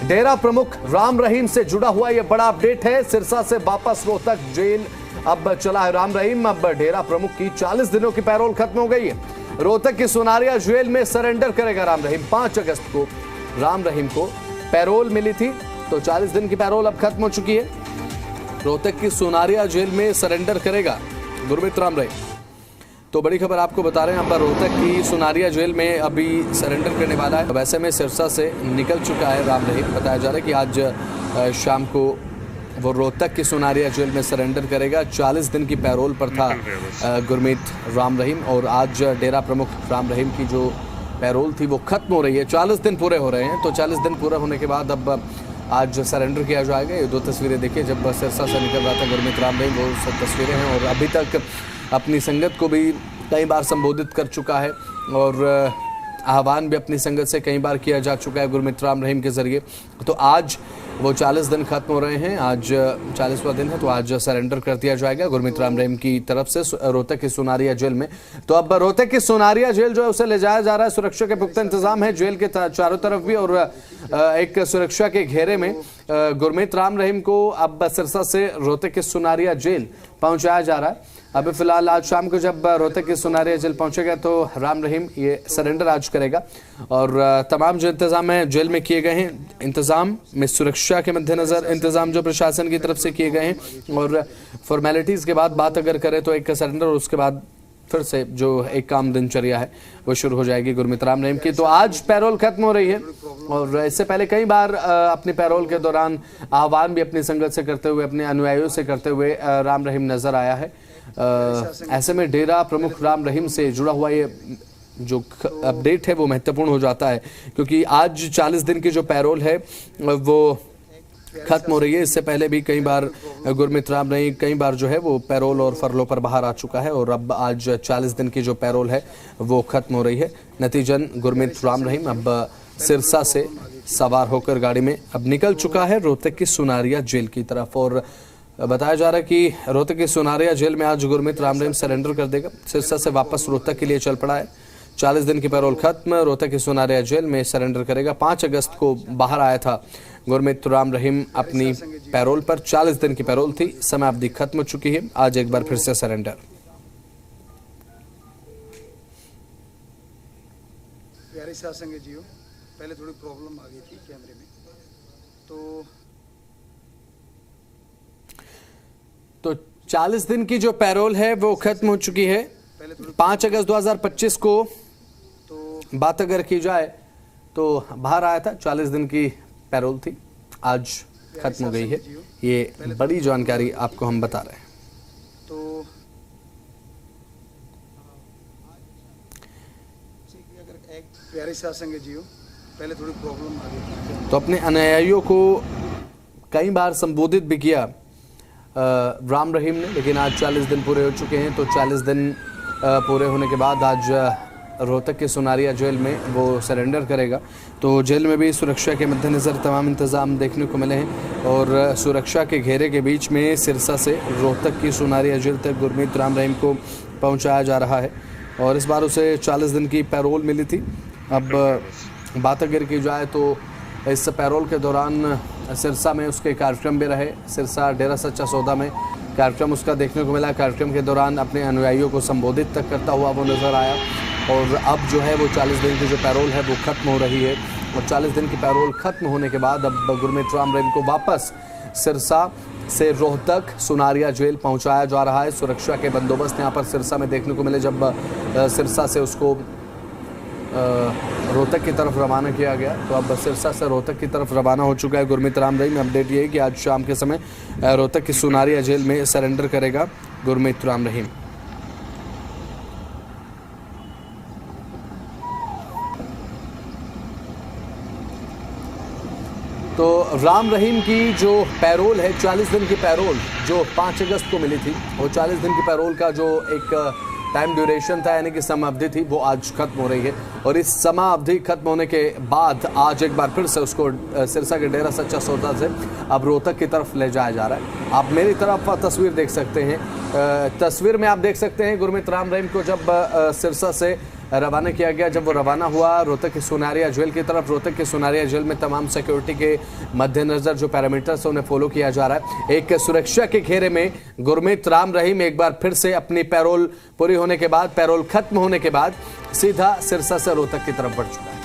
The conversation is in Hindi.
डेरा प्रमुख राम रहीम से जुड़ा हुआ यह बड़ा अपडेट है। सिरसा से वापस रोहतक जेल अब चला है राम रहीम। अब डेरा प्रमुख की 40 दिनों की पैरोल खत्म हो गई है। रोहतक की सोनारिया जेल में सरेंडर करेगा राम रहीम। 5 अगस्त को राम रहीम को पैरोल मिली थी, तो 40 दिन की पैरोल अब खत्म हो चुकी है। रोहतक की सोनारिया जेल में सरेंडर करेगा गुरमीत राम रहीम। तो बड़ी खबर आपको बता रहे हैं, अब रोहतक की सोनारिया जेल में अभी सरेंडर करने वाला है। वैसे में सिरसा से निकल चुका है राम रहीम। बताया जा रहा है कि आज शाम को वो रोहतक की सोनारिया जेल में सरेंडर करेगा। 40 दिन की पैरोल पर था गुरमीत राम रहीम, और आज डेरा प्रमुख राम रहीम की जो पैरोल थी वो खत्म हो रही है। 40 दिन पूरे हो रहे हैं, तो 40 दिन पूरे होने के बाद अब आज सरेंडर किया जाएगा। ये 2 तस्वीरें देखिए, जब सिरसा से निकल रहा था गुरमीत राम रहीम, वो सब तस्वीरें हैं। और अभी तक अपनी संगत को भी कई बार संबोधित कर चुका है, और आह्वान भी अपनी संगत से कई बार किया जा चुका है गुरमीत राम रहीम के जरिए। तो आज वो 40 दिन खत्म हो रहे हैं, आज 40वां दिन है, तो आज सरेंडर कर दिया जाएगा गुरमीत राम रहीम की तरफ से रोहतक की सोनारिया जेल में। तो अब रोहतक की सोनारिया जेल जो है उसे ले जाया जा रहा है। सुरक्षा के पुख्ता इंतजाम है जेल के चारों तरफ भी, और एक सुरक्षा के घेरे में गुरमीत राम रहीम को अब सिरसा से रोहतक की सोनारिया जेल पहुंचाया जा रहा है। अभी फिलहाल आज शाम को जब रोहतक की सोनारिया जेल पहुंचेगा तो राम रहीम ये सरेंडर आज करेगा। और तमाम जो इंतजाम है जेल में किए गए हैं, इंतजाम में सुरक्षा के मद्देनजर इंतजाम जो प्रशासन की तरफ से किए गए हैं, और फॉर्मेलिटीज के बाद बात अगर करें तो एक सरेंडर, और उसके बाद फिर से जो एक काम दिनचर्या है वो शुरू हो जाएगी गुरमीत राम रहीम की। तो आज पैरोल खत्म हो रही है, और इससे पहले कई बार अपनी पैरोल के दौरान आह्वान भी अपनी संगत से करते हुए, अपने अनुयायियों से करते हुए राम रहीम नजर आया है। ऐसे में डेरा प्रमुख राम रहीम से जुड़ा हुआ ये जो अपडेट है वो महत्वपूर्ण हो जाता है, क्योंकि आज 40 दिन की जो पैरोल है वो खत्म हो रही है। इससे पहले भी कई बार गुरमीत राम रहीम कई बार जो है वो पैरोल और फरलो पर बाहर आ चुका है, और अब आज 40 दिन की जो पैरोल है वो खत्म हो रही है। नतीजन गुरमीत राम रहीम अब सिरसा से सवार होकर गाड़ी में अब निकल चुका है रोहतक की सोनारिया जेल की तरफ। और बताया जा रहा है कि रोहतक की सोनारिया जेल में आज गुरमीत राम रहीम सरेंडर कर देगा। सिरसा से वापस रोहतक के लिए चल पड़ा है। 40 दिन की पैरोल खत्म, रोहतक की सोनारिया जेल में सरेंडर करेगा। 5 अगस्त को बाहर आया था गुरमीत राम रहीम अपनी पैरोल पर। 40 दिन की पैरोल थी, समय अवधि खत्म हो चुकी है। आज एक बार फिर से सरेंडर। प्यारे सासंग जियो, पहले थोड़ी प्रॉब्लम आ गई थी कैमरे में, तो 40 दिन की जो पैरोल है वो खत्म हो चुकी है। 5 अगस्त 2025 को बात अगर की जाए तो बाहर आया था, 40 दिन की पैरोल थी, आज खत्म हो गई है। ये बड़ी जानकारी आपको हम बता रहे हैं। तो प्यारे सासंग जियो, पहले थोड़ी प्रॉब्लम आ गई थी, तो अपने अनुयायियों को कई बार संबोधित भी किया राम रहीम ने, लेकिन आज 40 दिन पूरे हो चुके हैं। तो 40 दिन पूरे होने के बाद आज रोहतक के सोनारिया जेल में वो सरेंडर करेगा। तो जेल में भी सुरक्षा के मद्देनज़र तमाम इंतज़ाम देखने को मिले हैं, और सुरक्षा के घेरे के बीच में सिरसा से रोहतक की सोनारिया जेल तक गुरमीत राम रहीम को पहुंचाया जा रहा है। और इस बार उसे 40 दिन की पैरोल मिली थी। अब बात अगर की जाए तो इस पैरोल के दौरान सिरसा में उसके कार्यक्रम भी रहे। सिरसा डेरा सच्चा सौदा में कार्यक्रम उसका देखने को मिला। कार्यक्रम के दौरान अपने अनुयायियों को संबोधित तक करता हुआ वो नज़र आया। और अब जो है वो 40 दिन की जो पैरोल है वो खत्म हो रही है, और 40 दिन की पैरोल खत्म होने के बाद अब गुरमीत राम रहीम को वापस सिरसा से रोहतक सोनारिया जेल पहुंचाया जा रहा है। सुरक्षा के बंदोबस्त यहाँ पर सिरसा में देखने को मिले। जब सिरसा से उसको रोहतक की तरफ रवाना किया गया, तो अब सिरसा से रोहतक की तरफ रवाना हो चुका है गुरमीत राम रहीम। अपडेट ये है कि आज शाम के समय रोहतक की सोनारिया जेल में सरेंडर करेगा गुरमीत राम रहीम। तो राम रहीम की जो पैरोल है, 40 दिन की पैरोल जो 5 अगस्त को मिली थी, वो 40 दिन की पैरोल का जो एक टाइम ड्यूरेशन था, यानी कि समय अवधि थी, वो आज खत्म हो रही है। और इस समय अवधि खत्म होने के बाद आज एक बार फिर से उसको सिरसा के डेरा सच्चा सौदा से अब रोहतक की तरफ ले जाया जा रहा है। आप मेरी तरफ तस्वीर देख सकते हैं। तस्वीर में आप देख सकते हैं गुरमीत राम रहीम को जब सिरसा से रवाना किया गया। जब वो रवाना हुआ रोहतक की सोनारिया जेल की तरफ, रोहतक की सोनारिया जेल में तमाम सिक्योरिटी के मद्देनजर जो पैरामीटर्स है उन्हें फॉलो किया जा रहा है। एक सुरक्षा के घेरे में गुरमीत राम रहीम एक बार फिर से अपनी पैरोल पूरी होने के बाद, पैरोल खत्म होने के बाद सीधा सिरसा से रोहतक की तरफ बढ़ चुका है।